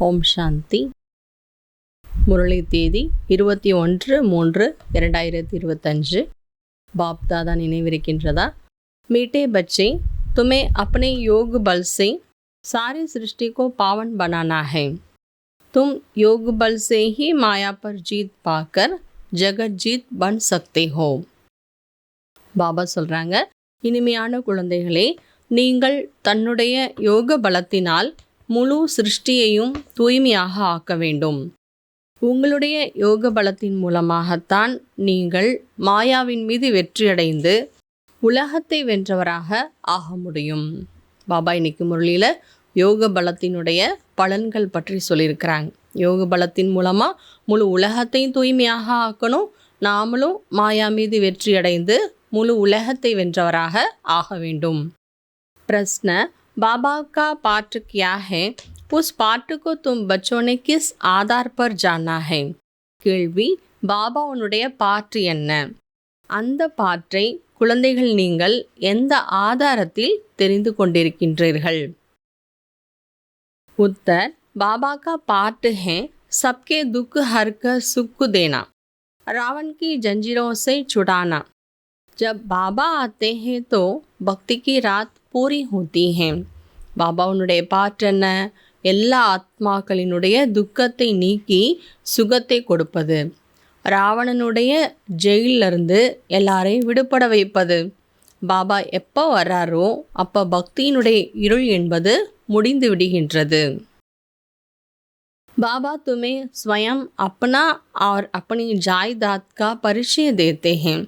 ஓம் சாந்தி. முரளி தேதி 21/3/2025. बाप दादा நினைவிருக்கின்றதா? मीठे बच्चे, तुम्हें अपने योग बल से सारी सृष्टि को पावन बनाना है. तुम योग बल से ही माया पर जीत पाकर जगत जीत बन सकते हो. பாபா சொல்றாங்க, இனிமையான குழந்தைகளே, நீங்கள் தன்னுடைய யோக பலத்தினால் முழு சிருஷ்டியையும் தூய்மையாக ஆக்க வேண்டும். உங்களுடைய யோக பலத்தின் மூலமாகத்தான் நீங்கள் மாயாவின் மீது வெற்றியடைந்து உலகத்தை வென்றவராக ஆக முடியும். பாபா இன்னைக்கு முரளியில் யோக பலத்தினுடைய பலன்கள் பற்றி சொல்லியிருக்கிறாங்க. யோக பலத்தின் மூலமாக முழு உலகத்தையும் தூய்மையாக ஆக்கணும். நாமளும் மாயா மீது வெற்றியடைந்து முழு உலகத்தை வென்றவராக ஆக வேண்டும். प्रश्न, बाबा का पाठ क्या है? उस पाठ को तुम बच्चों ने किस आधार पर जाना है? கேள்வி, பாபாவுடைய பாட்டு என்ன? அந்த பாட்டை குழந்தைகள் நீங்கள் எந்த ஆதாரத்தில் தெரிந்து கொண்டிருக்கின்றீர்கள்? उत्तर, बाबा का पाठ है सबके दुख हर कर सुख देना, रावण की जंजीरों से छुड़ाना. जब बाबा आते हैं तो भक्ति की रात பூரி ஹோத்தி ஹே. பாபாவுடைய பாட்டு என்ன? எல்லா ஆத்மாக்களினுடைய துக்கத்தை நீக்கி சுகத்தை கொடுப்பது, ராவணனுடைய ஜெயிலிருந்து எல்லாரையும் விடுபட வைப்பது. பாபா எப்போ வர்றாரோ அப்போ பக்தியினுடைய இருள் என்பது முடிந்து விடுகின்றது. बाबा तुम्हें स्वयं अपना और अपनी जायदाद का परिचय देते हैं.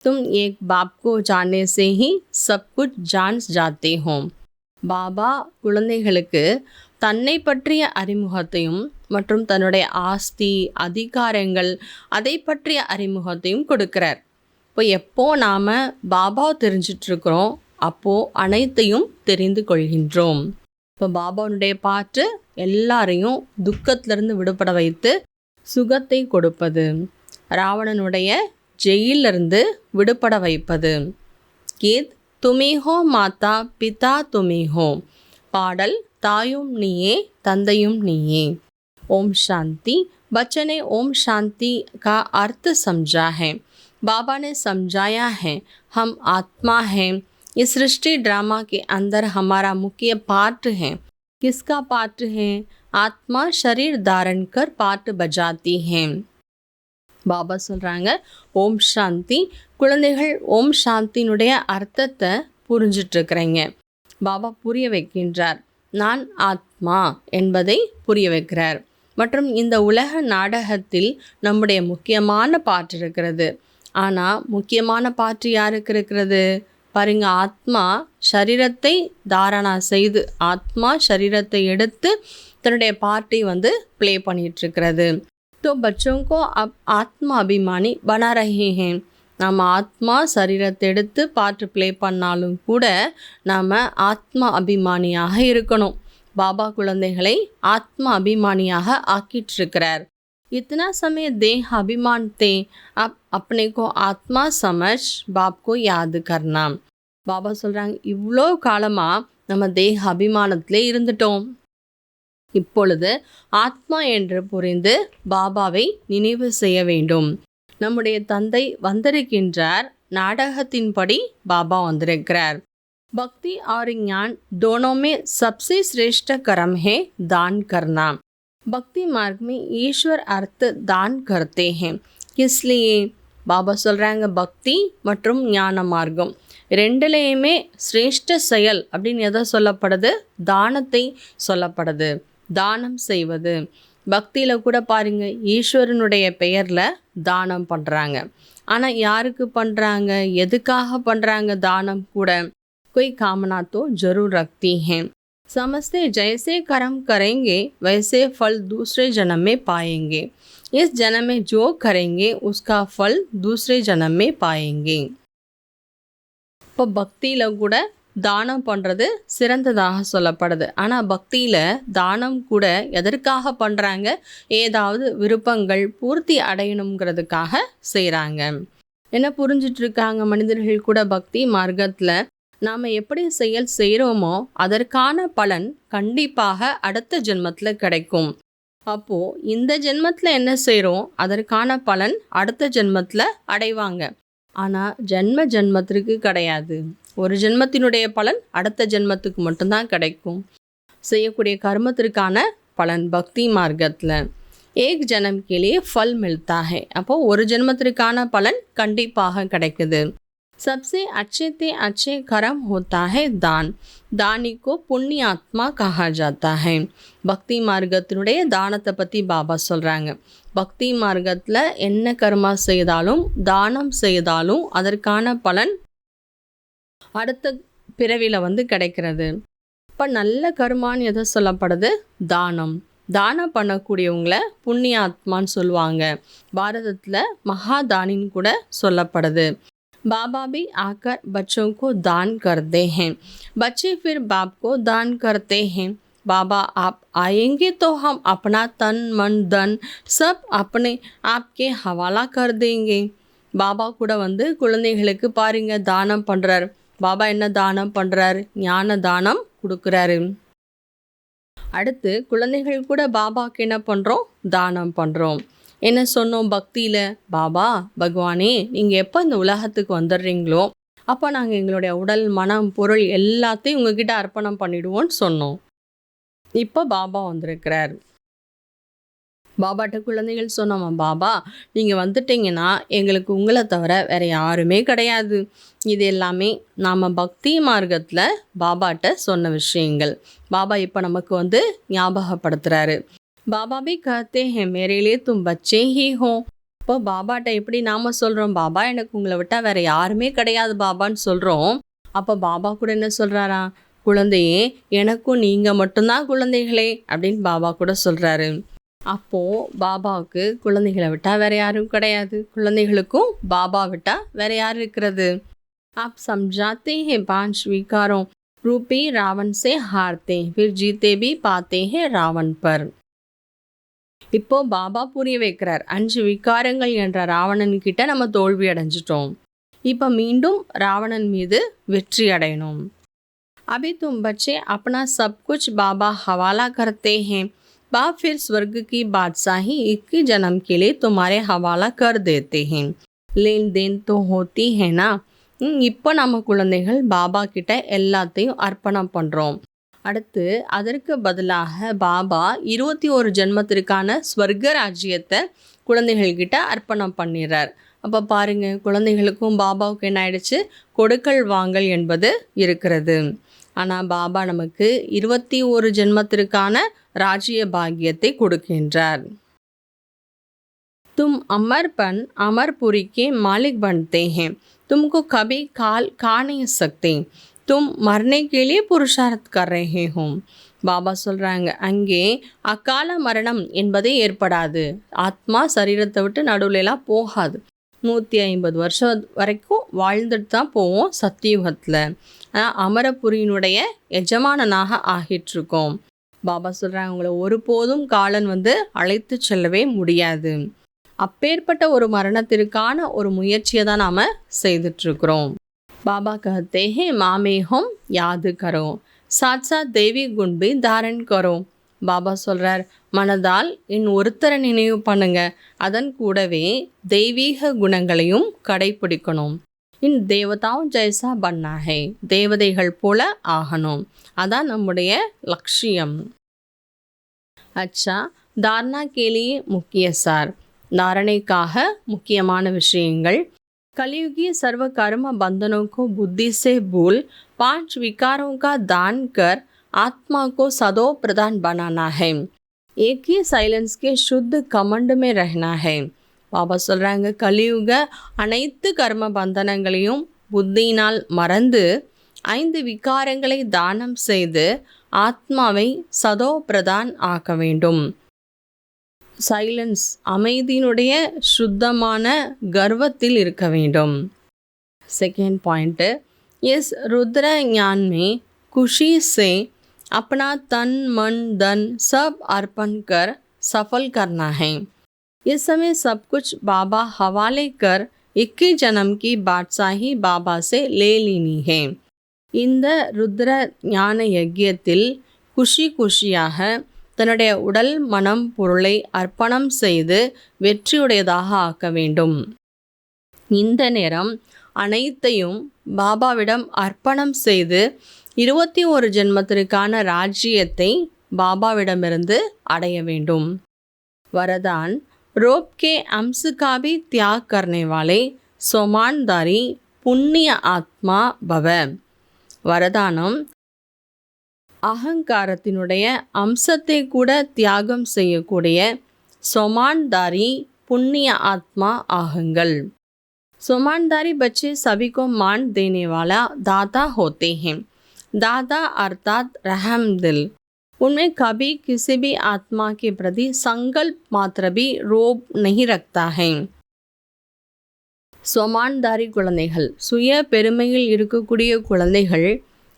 तुम एक बाप को जानने से ही सब कुछ जान जाते हो. பாபா குழந்தைகளுக்கு தன்னை பற்றிய அறிமுகத்தையும் மற்றும் தன்னுடைய ஆஸ்தி அதிகாரங்கள் அதை பற்றிய அறிமுகத்தையும் கொடுக்கிறார். இப்போ எப்போ நாம் பாபா தெரிஞ்சிட்ருக்கிறோம் அப்போது அனைத்தையும் தெரிந்து கொள்கின்றோம். இப்போ பாபாவுடைய பாட்டு எல்லாரையும் துக்கத்திலிருந்து விடுபட வைத்து சுகத்தை கொடுப்பது, ராவணனுடைய ஜெயிலிருந்து விடுபட வைப்பது. கீத் துமே ஹோ மாதா பிதா துமே ஹோ. பாடல் தாயும் நீயே தந்தையும் நீயே. ஓம் சாந்தி. बच्चे ने ओम शांति का अर्थ समझा है. बाबा ने समझाया है हम आत्मा हैं. इस सृष्टि ड्रामा के अंदर हमारा मुख्य पार्ट है. किसका पार्ट है? आत्मा शरीर धारण कर पार्ट बजाती है. பாபா சொல்கிறாங்க, ஓம் சாந்தி. குழந்தைகள் ஓம் சாந்தினுடைய அர்த்தத்தை புரிஞ்சிட்ருக்கிறீங்க. பாபா புரிய வைக்கின்றார். நான் ஆத்மா என்பதை புரிய வைக்கிறார். மற்றும் இந்த உலக நாடகத்தில் நம்முடைய முக்கியமான பாட்டு இருக்கிறது. ஆனால் முக்கியமான பாட்டு யாருக்கு இருக்கிறது? பாருங்க, ஆத்மா சரீரத்தை தாரணா செய்து ஆத்மா சரீரத்தை எடுத்து தன்னுடைய பாட்டை ப்ளே பண்ணிகிட்ருக்கிறது. तो बच्चों को अब आत्मा अभिमानी बना रहे हैं. நாம் ஆத்மா சரீரத்தை எடுத்து பாட்டு ப்ளே பண்ணாலும் கூட நாம் ஆத்மா அபிமானியாக இருக்கணும். பாபா குழந்தைகளை ஆத்மா அபிமானியாக ஆக்கிட்டிருக்கிறார். इतना समय देह अभिमान थे, अब अपने को आत्मा समझ बाप को याद करना. பாபா சொல்கிறாங்க, இவ்வளோ காலமாக நம்ம தேக அபிமானத்திலே இருந்துட்டோம். இப்பொழுது ஆத்மா என்று புரிந்து பாபாவை நினைவு செய்ய வேண்டும். நம்முடைய தந்தை வந்திருக்கின்றார். நாடகத்தின்படி பாபா வந்திருக்கிறார். பக்தி और ज्ञान दोनों में सबसे श्रेष्ठ कर्म है दान करना. भक्ति मार्ग में ईश्वर अर्थ दान करते हैं. इसलिए பாபா சொல்கிறாங்க, பக்தி மற்றும் ஞான மார்க்கம் ரெண்டுலேயுமே சிரேஷ்ட செயல் அப்படின்னு எதை சொல்லப்படுது? தானத்தை சொல்லப்படுது. தானம் செய்வது. பக்தியில் கூட பாருங்க, ஈஸ்வரனுடைய பெயரில் தானம் பண்ணுறாங்க. ஆனால் யாருக்கு பண்ணுறாங்க, எதுக்காக பண்ணுறாங்க தானம் கூட? कोई कामना तो जरूर रखती हैं. समझते जैसे कर्म करेंगे वैसे फल दूसरे जन्म में पाएंगे. इस जन्म में जो करेंगे उसका फल दूसरे जन्म में पाएंगे. இப்போ பக்தியில் கூட தானம் பண்ணுறது சிறந்ததாக சொல்லப்படுது. ஆனால் பக்தியில் தானம் கூட எதற்காக பண்ணுறாங்க? ஏதாவது விருப்பங்கள் பூர்த்தி அடையணுங்கிறதுக்காக செய்கிறாங்க. என்ன புரிஞ்சிட்ருக்காங்க மனிதர்கள் கூட பக்தி மார்க்கத்தில் நாம் எப்படி செயல் செய்கிறோமோ அதற்கான பலன் கண்டிப்பாக அடுத்த ஜென்மத்தில் கிடைக்கும். அப்போது இந்த ஜென்மத்தில் என்ன செய்கிறோம் அதற்கான பலன் அடுத்த ஜென்மத்தில் அடைவாங்க. ஆனால் ஜென்மத்திற்கு கிடையாது. ஒரு ஜென்மத்தினுடைய பலன் அடுத்த ஜென்மத்துக்கு மட்டும்தான் கிடைக்கும். செய்யக்கூடிய கர்மத்திற்கான பலன் பக்தி மார்க்கத்தில் ஏக் ஜனம் கேலியே ஃபல் மில்தா ஹை. அப்போது ஒரு ஜென்மத்திற்கான பலன் கண்டிப்பாக கிடைக்குது. सबसे अच्छे ते अच्छे कर्म होता है दान. दानी को पुण्य आत्मा कहा जाता है. பக்தி மார்க்கத்தினுடைய தானத்தை பற்றி பாபா சொல்கிறாங்க. பக்தி மார்க்கத்தில் என்ன கர்மா செய்தாலும் தானம் செய்தாலும் அதற்கான பலன் அடுத்த பிறவியில் கிடைக்கிறது. இப்போ நல்ல கர்மான்னு எதை சொல்லப்படுது? தானம். தானம் பண்ணக்கூடியவங்கள புண்ணிய ஆத்மான்னு சொல்லுவாங்க. பாரதத்தில் மகாதானின்னு கூட சொல்லப்படுது. बाबा भी आकर बच्चों को दान करते हैं. बच्चे फिर बाप को दान करते हैं. बाबा आप आएंगे तो हम अपना तन मन धन सब अपने आप के हवाला कर देंगे. பாபா கூட குழந்தைகளுக்கு பாருங்க தானம் பண்ணுறார். பாபா என்ன தானம் பண்ணுறார்? ஞான தானம் கொடுக்குறாரு. அடுத்து குழந்தைகள் கூட பாபாவுக்கு என்ன பண்ணுறோம்? தானம் பண்ணுறோம். என்ன சொன்னோம் பக்தியில்? பாபா பகவானே நீங்கள் எப்போ இந்த உலகத்துக்கு வந்துடுறீங்களோ அப்போ நாங்கள் எங்களுடைய உடல் மனம் பொருள் எல்லாத்தையும் உங்ககிட்ட அர்ப்பணம் பண்ணிடுவோன்னு சொன்னோம். இப்போ பாபா வந்திருக்கிறார். பாபாட்ட குழந்தைகள் சொன்னோமா, பாபா நீங்கள் வந்துட்டீங்கன்னா எங்களுக்கு உங்களை தவிர வேறு யாருமே கிடையாது. இது எல்லாமே நாம் பக்தி மார்க்கத்தில் பாபாட்ட சொன்ன விஷயங்கள். பாபா இப்போ நமக்கு ஞாபகப்படுத்துகிறாரு. பாபா भी कहते हैं मेरे लिए तुम बच्चे ही हो. இப்போ பாபாட்ட எப்படி நாம் சொல்கிறோம்? பாபா எனக்கு உங்களை விட்டால் வேறு யாருமே கிடையாது பாபான்னு சொல்கிறோம். அப்போ பாபா கூட என்ன சொல்கிறாரா? குழந்தையே எனக்கும் நீங்கள் மட்டும்தான் குழந்தைகளே அப்படின்னு பாபா கூட சொல்கிறாரு. அப்போது பாபாவுக்கு குழந்தைகளை விட்டால் வேறு யாரும் கிடையாது. குழந்தைகளுக்கும் பாபா விட்டால் வேறு யார் இருக்கிறது? आप समझाते हैं 5 विकारों रूपी रावण से हारते फिर जीते भी पाते हैं रावण पर. இப்போ பாபா புரிய வைக்கிறார். 5 விகாரங்கள் என்ற ராவணன் கிட்ட நம்ம தோல்வி அடைஞ்சிட்டோம். இப்போ மீண்டும் ராவணன் மீது வெற்றி அடையணும். अभी तुम बच्चे अपना सब कुछ बाबा हवाला करते हैं. बाप फिर स्वर्ग की बादशाही 21 जन्म के लिए तुम्हारे हवाला कर देते हैं. लेन देन तो होती है ना. இப்போ நம்ம குழந்தைகள் பாபா கிட்ட எல்லாத்தையும் அர்ப்பணம் பண்ணுறோம். அடுத்து அதற்கு பதிலாக பாபா 21 ஜென்மத்திற்கான ஸ்வர்க ராஜ்யத்தை குழந்தைகள்கிட்ட அர்ப்பணம் பண்ணிடுறார். அப்போ பாருங்கள் குழந்தைகளுக்கும் பாபாவுக்கு என்ன ஆயிடுச்சு? கொடுக்கல் வாங்கல் என்பது இருக்கிறது. ஆனால் பாபா நமக்கு 21 ஜென்மத்திற்கான ராஜ்ய பாக்கியத்தை கொடுக்கின்றார். तुम अमरपन अमरपुरी के मालिक बनते हैं. तुमको कभी काल खा नहीं सकते. तुम मरने के लिए पुरुषार्थ कर रहे हो. பாபா சொல்கிறாங்க அங்கே அக்கால மரணம் என்பதே ஏற்படாது. ஆத்மா சரீரத்தை விட்டு நடுவுலலாம் போகாது. 150 வருஷம் வரைக்கும் வாழ்ந்துட்டு தான் போவோம் சத்தியுகத்தில். அமரபுரியினுடைய எஜமானனாக ஆகிட்டுருக்கோம். பாபா சொல்கிறாங்க உங்களை ஒருபோதும் காலன் அழைத்து செல்லவே முடியாது. அப்பேற்பட்ட ஒரு மரணத்திற்கான ஒரு முயற்சியை தான் நாம் செய்துட்ருக்குறோம். பாபா कहते हैं माँ में हम याद करो साथ साथ देवी गुण भी धारण करो. பாபா சொல்கிறார் மனதால் என் ஒருத்தரை நினைவு பண்ணுங்க, அதன் கூடவே தெய்வீக குணங்களையும் கடைப்பிடிக்கணும். இன் தேவதாவும் ஜெய்சா பண்ணா ஹை, தேவதைகள் போல ஆகணும். அதான் நம்முடைய லட்சியம். அச்சா தாரணா கேலியே முக்கிய சார். தாரணைக்காக முக்கியமான விஷயங்கள். कलयुगी सर्व कर्म बंधनों को बुद्धि से भूल 5 विकारों का दान कर आत्मा को सदो प्रधान बनाना है. एक ही साइलेंस के शुद्ध कमंड में रहना है. பாபா சொல்கிறாங்க கலியுக அனைத்து கர்ம பந்தனங்களையும் புத்தியினால் மறந்து 5 விகாரங்களை தானம் செய்து ஆத்மாவை சதோ பிரதான் ஆக்க வேண்டும். சைலன்ஸ் அமைதியினுடைய சுத்தமான கர்வத்தில் இருக்க வேண்டும். सेकेंड पॉइंट इस रुद्र ज्ञान में खुशी से अपना तन मन धन सब अर्पण कर सफल करना है. इस समय सब कुछ बाबा हवाले कर 21 जन्म की बादशाही बाबा से ले लेनी है. இந்த ருத்ர ஞான யஜ்யத்தில் குஷி குஷியாக தன்னுடைய உடல் மனம் பொருளை அர்ப்பணம் செய்து வெற்றியுடையதாக ஆக்க வேண்டும். இந்த நேரம் அனைத்தையும் பாபாவிடம் அர்ப்பணம் செய்து 21 ஜென்மத்திற்கான ராஜ்யத்தை பாபாவிடமிருந்து அடைய வேண்டும். வரதான் रोप के अंश का भी त्याग करने वाले सोमानदारी पुण्य आत्मा भव. வரதானம் அகங்காரத்தினுடைய அம்சத்தை கூட தியாகம் செய்யக்கூடிய सोमानदारी पुण्य आत्मा आहुंगल. सोमानदारी बच्चे सभी को मान देने वाला दाता होते हैं. दाता अर्थात रहम दिल. उनमें कभी किसी भी आत्मा के प्रति संकल्प मात्र भी रोब नहीं रखता है. சொமான்தாரி குழந்தைகள், சுய பெருமையில் இருக்கக்கூடிய குழந்தைகள்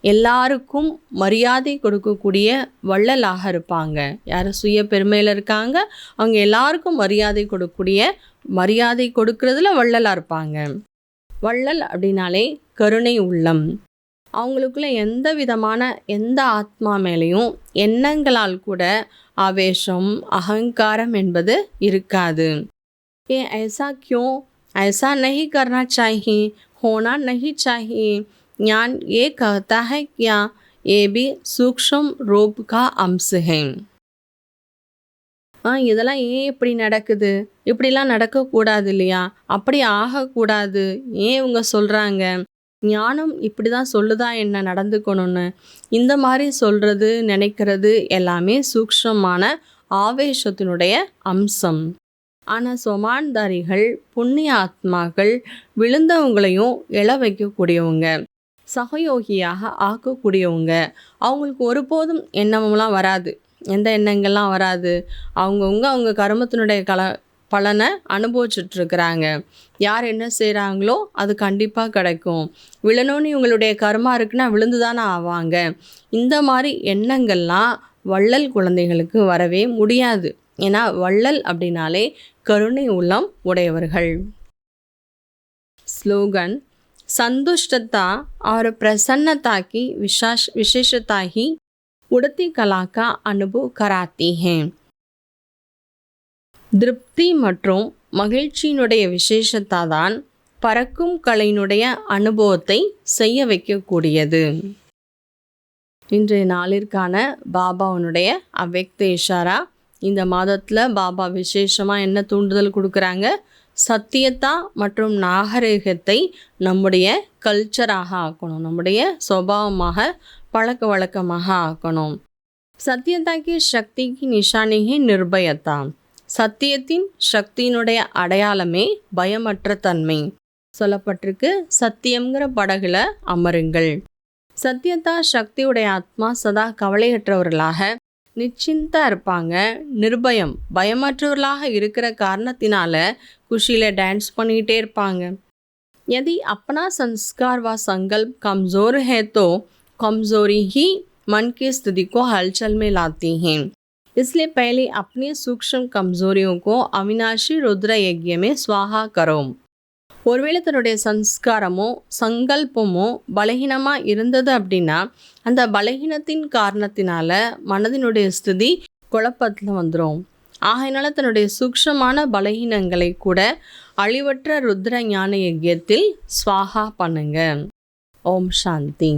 எல்லாருக்கும் மரியாதை கொடுக்கக்கூடிய வள்ளலாக இருப்பாங்க. யார் சுய பெருமையில் இருக்காங்க அவங்க எல்லாருக்கும் மரியாதை கொடுக்கறதுல வள்ளலாக இருப்பாங்க. வள்ளல் அப்படின்னாலே கருணை உள்ளம். அவங்களுக்குள்ள எந்த ஆத்மா மேலேயும் எண்ணங்களால் கூட ஆவேசம் அகங்காரம் என்பது இருக்காது. ஏ ஐசா क्यों ऐसा नहीं करना चाहिए, होना नहीं चाहिए. ज्ञान ये कहता है क्या ये भी सूक्ष्म रूप का अंश है. இதெல்லாம் ஏன் இப்படி நடக்குது, இப்படிலாம் நடக்கக்கூடாது இல்லையா, அப்படி ஆகக்கூடாது, ஏன் இவங்க சொல்கிறாங்க, ஞானம் இப்படி தான் சொல்லுதா என்ன நடந்துக்கணும்னு, இந்த மாதிரி சொல்கிறது நினைக்கிறது எல்லாமே சூக்ஷ்மமான ஆவேசத்தினுடைய அம்சம். ஆனால் சொமான்தாரிகள் புண்ணிய ஆத்மாக்கள் விழுந்தவங்களையும் எழ வைக்கக்கூடியவங்க, சகயோகியாக ஆக்கக்கூடியவங்க. அவங்களுக்கு ஒருபோதும் எண்ணமெல்லாம் வராது, எந்த எண்ணங்கள்லாம் வராது. அவங்க கர்மத்தினுடைய பலனை அனுபவிச்சுட்ருக்குறாங்க. யார் என்ன செய்கிறாங்களோ அது கண்டிப்பாக கிடைக்கும். விழணும்னு இவங்களுடைய கர்மா இருக்குன்னா விழுந்து தானே ஆவாங்க. இந்த மாதிரி எண்ணங்கள்லாம் வள்ளல் குழந்தைகளுக்கு வரவே முடியாது. ஏன்னா வள்ளல் அப்படின்னாலே கருணை உள்ளம் உடையவர்கள். ஸ்லோகன் संतुष्टता और प्रसन्नता की विशेषता ही उड़ती कला का अनुभव कराती हैं. திருப்தி மற்றும் மகிழ்ச்சியினுடைய விசேஷத்தா தான் பறக்கும் கலையினுடைய அனுபவத்தை செய்ய வைக்கக்கூடியது. இன்றைய நாளிற்கான பாபாவுடைய அவ்வக்த இஷாரா. இந்த மாதத்தில் பாபா விசேஷமாக என்ன தூண்டுதல் கொடுக்குறாங்க, சத்தியத்தா மற்றும் நாகரிகத்தை நம்முடைய கல்ச்சராக ஆக்கணும், நம்முடைய சுபாவமாக பழக்க வழக்கமாக ஆக்கணும். சத்தியத்தா கி சக்திக்கு நிஷானி ஹி நிர்பயத்தா. சத்தியத்தின் சக்தியினுடைய அடையாளமே பயமற்ற தன்மை. சொல்லப்பட்டிருக்கு, சத்தியம்ங்கிற படகுல அமருங்கள். சத்தியத்தா சக்தியுடைய ஆத்மா சதா கவலையற்றவர்களாக நிச்சிந்தா இருப்பாங்க. நிர்பயம் பயமற்றவர்களாக இருக்கிற காரணத்தினால குஷியில் டான்ஸ் பண்ணிகிட்டே இருப்பாங்க. यदि अपना संस्कार व संकल्प कमज़ोर है तो कमज़ोरी ही मन की स्थिति को हलचल में लाती हैं. इसलिए पहले अपनी सूक्ष्म कमज़ोरियों को अविनाशी रुद्र यज्ञ में स्वाहा करो. ஒருவேளை தன்னுடைய சம்ஸ்காரமோ சங்கல்பமோ பலகீனமாக இருந்தது அப்படின்னா அந்த பலகீனத்தின் காரணத்தினால மனதினுடைய ஸ்திதி குழப்பத்தில் வந்துடும். ஆகையினால தன்னுடைய சூக்ஷ்மமான பலகீனங்களை கூட அழிவற்ற ருத்ர ஞான யஜ்யத்தில் ஸ்வாஹா பண்ணுங்க. ஓம் சாந்தி.